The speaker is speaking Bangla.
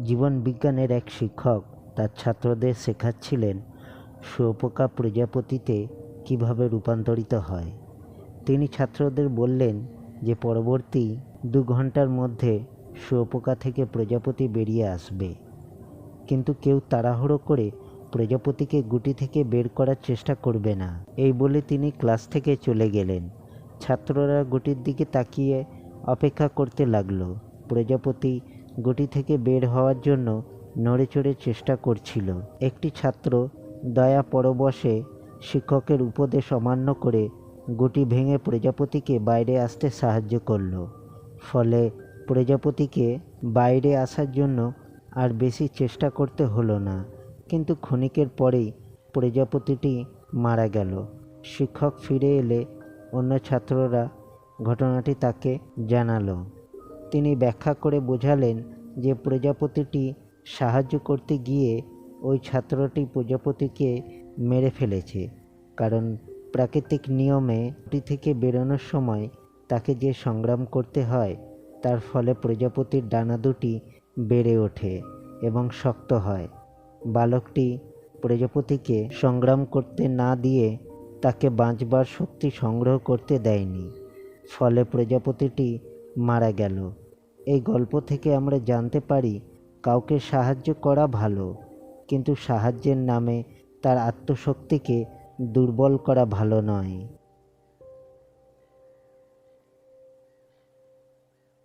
জীবন বিজ্ঞানের এক শিক্ষক তার ছাত্রদের শেখাচ্ছিলেন শুঁয়োপোকা প্রজাপতিতে কিভাবে রূপান্তরিত হয়। তিনি ছাত্রদের বললেন যে পরবর্তী 2 ঘন্টার মধ্যে শুঁয়োপোকা থেকে প্রজাপতি বেরিয়ে আসবে, কিন্তু কেউ তাড়াহুড়ো করে প্রজাপতিকে গুটি থেকে বের করার চেষ্টা করবে না। এই বলে তিনি ক্লাস থেকে চলে গেলেন। ছাত্ররা গুটির দিকে তাকিয়ে অপেক্ষা করতে লাগলো। প্রজাপতি গুটি থেকে বের হওয়ার জন্য নড়েচড়ে চেষ্টা করছিল। একটি ছাত্র দয়া পরবশে শিক্ষকের উপদেশ অমান্য করে গুটি ভেঙে প্রজাপতিকে বাইরে আসতে সাহায্য করল। ফলে প্রজাপতিকে বাইরে আসার জন্য আর বেশি চেষ্টা করতে হলো না, কিন্তু ক্ষণিকের পরেই প্রজাপতিটি মারা গেল। শিক্ষক ফিরে এলে অন্য ছাত্ররা ঘটনাটি তাকে জানালো। তিনি ব্যাখ্যা করে বোঝালেন যে প্রজাপতিটি সাহায্য করতে গিয়ে ওই ছাত্রটি প্রজাপতিকে মেরে ফেলেছে, কারণ প্রাকৃতিক নিয়মে গুটি থেকে বেরোনোর সময় তাকে যে সংগ্রাম করতে হয়, তার ফলে প্রজাপতির ডানা দুটি বেড়ে ওঠে এবং শক্ত হয়। বালকটি প্রজাপতিকে সংগ্রাম করতে না দিয়ে তাকে বাঁচবার শক্তি সংগ্রহ করতে দেয়নি, ফলে প্রজাপতিটি মারা গেল। এই গল্প থেকে আমরা জানতে পারি, কাউকে সাহায্য করা ভালো, কিন্তু সাহায্যের নামে তার আত্মশক্তিকে দুর্বল করা ভালো নয়।